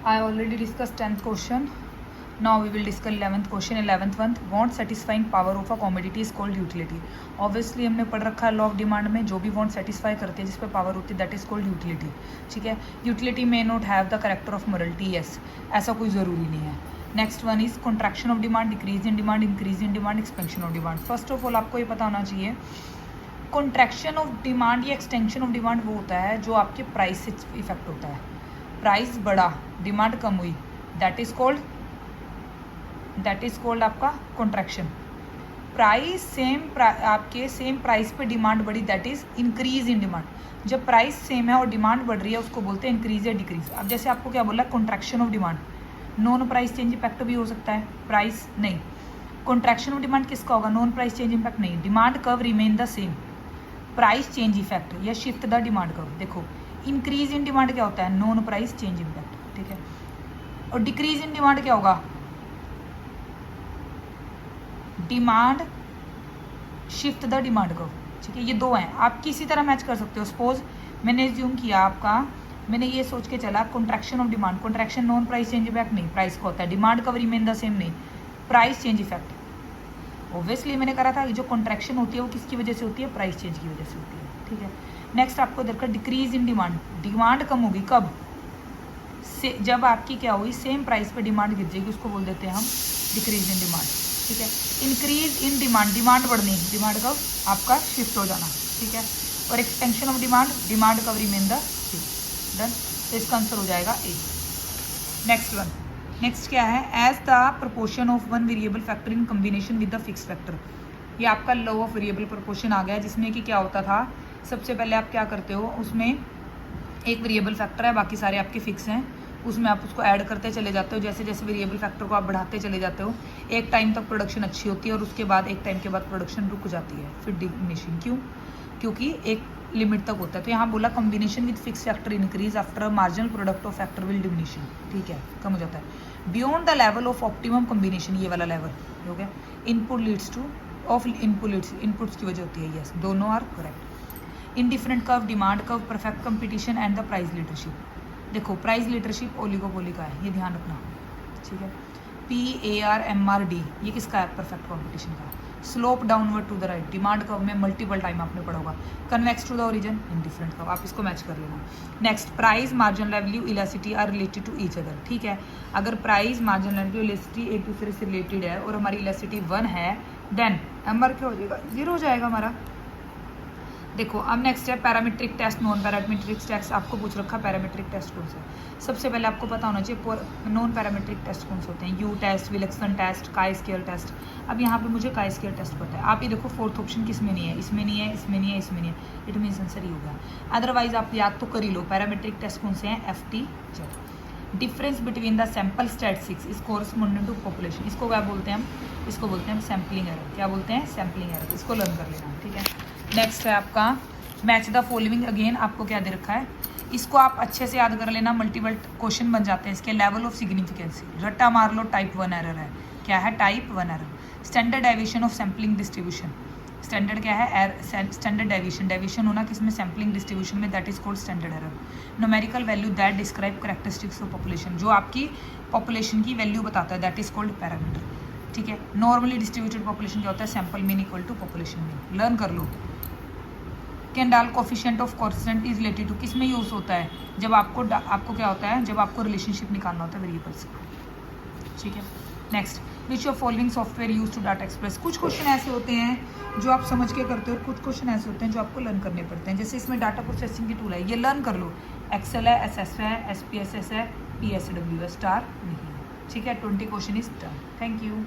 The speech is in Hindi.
I already discussed 10th question. Now we will discuss 11th question. 11th one, want satisfying power of a commodity is called utility. Obviously हमने पढ़ रखा है लॉ ऑफ डिमांड में, जो भी वांट सेटिस्फाई करते हैं जिस पे पावर होती है दैट इज कॉल्ड यूटिलिटी. ठीक है. Utility may not have the character of morality. Yes, ऐसा कोई ज़रूरी नहीं है. Next one is contraction of demand, decrease in demand, increase in demand, expansion of demand. First of all आपको ये पता होना चाहिए कॉन्ट्रैक्शन ऑफ डिमांड या एक्सटेंशन ऑफ डिमांड वो होता है जो आपके प्राइस से इफेक्ट होता है. प्राइस बढ़ा, डिमांड कम हुई, दैट इज कॉल्ड आपका कॉन्ट्रैक्शन. प्राइस आपके सेम प्राइस पे डिमांड बढ़ी, that is increase in demand. जब प्राइस सेम है और डिमांड बढ़ रही है उसको बोलते हैं इंक्रीज या डिक्रीज. अब जैसे आपको क्या बोला, contraction of demand, non price change impact भी हो सकता है, प्राइस नहीं. कॉन्ट्रैक्शन ऑफ डिमांड किसका होगा, नॉन प्राइस चेंज इम्पैक्ट नहीं. Demand curve remain the same, price change effect या शिफ्ट द डिमांड कर्व. देखो इंक्रीज इन डिमांड क्या होता है, नॉन प्राइस चेंज इम्पैक्ट. ठीक है. और डिक्रीज इन डिमांड क्या होगा, demand shift the demand curve. ठीक है. ये दो हैं, आप किसी तरह मैच कर सकते हो. सपोज मैंने एज्यूम किया आपका, मैंने ये सोच के चला contraction of demand, contraction non price change effect नहीं, प्राइस का होता है. Demand curve remain the same नहीं, प्राइस चेंज इफेक्ट. ऑब्वियसली मैंने कहा था कि जो कॉन्ट्रैक्शन होती है वो किसकी वजह से होती है, प्राइस चेंज की वजह से होती है. ठीक है. नेक्स्ट आपको दरकार डिक्रीज इन डिमांड, डिमांड कम होगी कब से, जब आपकी क्या हुई सेम प्राइस पे डिमांड गिर जाएगी, उसको बोल देते हैं हम डिक्रीज इन डिमांड. ठीक है. इंक्रीज इन डिमांड, डिमांड बढ़नी, डिमांड कब आपका शिफ्ट हो जाना. ठीक है. और एक्सटेंशन ऑफ डिमांड, डिमांड कब रिमेन द सेम. डन. तो इसका आंसर हो जाएगा ए. नेक्स्ट वन, नेक्स्ट क्या है, as the proportion of one variable factor in combination with the fix factor. ये आपका लॉ ऑफ वेरिएबल प्रोपोर्शन आ गया, जिसमें कि क्या होता था, सबसे पहले आप क्या करते हो, उसमें एक वेरिएबल फैक्टर है, बाकी सारे आपके फिक्स हैं, उसमें आप उसको ऐड करते चले जाते हो. जैसे जैसे वेरिएबल फैक्टर को आप बढ़ाते चले जाते हो, एक टाइम तक प्रोडक्शन अच्छी होती है और उसके बाद एक टाइम के बाद प्रोडक्शन रुक जाती है, फिर डिमिनिशिंग. क्यों, क्योंकि एक लिमिट तक होता है. तो यहाँ बोला combination with fix factor increase after marginal product of factor will diminishing. ठीक है, कम हो जाता है beyond the level of optimum combination. ये वाला लेवल हो गया. Input leads to of inputs की वजह होती है. यस, दोनों are correct. Indifferent curve, demand curve, perfect competition and the price leadership. देखो प्राइस लीडरशिप ओलिगोपोली का है, ये ध्यान रखना. ठीक है. PARMRD ये किसका है, परफेक्ट कंपटीशन का. Slope downward to the right, demand curve में मल्टीपल टाइम आपने पढ़ा होगा. Convex to the origin, indifferent curve, आप इसको मैच कर लेना. Next, price, marginal value, elasticity are related to each other. ठीक है. अगर प्राइस, मार्जिनल वैल्यू, इलास्टिसिटी एक दूसरे से रिलेटेड है और हमारी इलास्टिसिटी 1 है, देन MR क्या हो जाएगा, 0 हो जाएगा हमारा. देखो अब नेक्स्ट है parametric test, non parametric test. आपको पूछ रखा पैरामीट्रिक टेस्ट कौन सा है. सबसे पहले आपको पता होना चाहिए नॉन पैरामीट्रिक टेस्ट कौन से होते हैं. यू टेस्ट, विल्सन टेस्ट, काई स्केल टेस्ट. अब यहाँ पे मुझे काई स्केल टेस्ट पता है. आप ये देखो फोर्थ ऑप्शन किस में नहीं है, इसमें नहीं है, इसमें नहीं है, इसमें नहीं है, इट मीन्स आंसर ही होगा. अदरवाइज आप याद तो कर ही लो. पैरामीट्रिक टेस्ट कौन से हैं, FT, Z. Difference between the sample statistics is correspondent to population. इसको क्या बोलते हैं हम, इसको बोलते हैं सैम्पलिंग एरर. क्या बोलते हैं, सैम्पलिंग एरर. इसको लर्न कर लेना. ठीक है. नेक्स्ट है आपका मैच द फॉलोइंग. अगेन आपको क्या दे रखा है, इसको आप अच्छे से याद कर लेना, मल्टीपल क्वेश्चन बन जाते हैं इसके. लेवल ऑफ सिग्निफिकेंसी, रट्टा मार लो, टाइप 1 एरर है. क्या है, type 1 error. Standard deviation of sampling distribution. Standard क्या है, स्टैंडर्ड डेविएशन, डेविएशन होना किसमें, सैम्पलिंग डिस्ट्रीब्यूशन में, that is called standard error. Numerical value that describe characteristics of population, जो आपकी पॉपुलेशन की वैल्यू बताता है, दैट इज कॉल्ड पैरामीटर. ठीक है. नॉर्मली डिस्ट्रीब्यूटेड पॉपुलेशन क्या होता है, sample mean equal to population mean. Learn कर लो. Kendall coefficient of coefficient is related to, किस में यूज होता है, जब आपको क्या होता है, जब आपको रिलेशनशिप निकालना होता है वेरिएबल्स का. ठीक है. Next, which of following software use to data express. कुछ क्वेश्चन ऐसे होते हैं जो आप समझ के करते हो और कुछ क्वेश्चन ऐसे होते हैं जो आपको लर्न करने पड़ते हैं. जैसे इसमें डाटा प्रोसेसिंग की टूल है, ये लर्न कर लो. एक्सेल है, SS है, SPSS है, PSW है, स्टार नहीं है. ठीक है. 20 question is done. Thank you.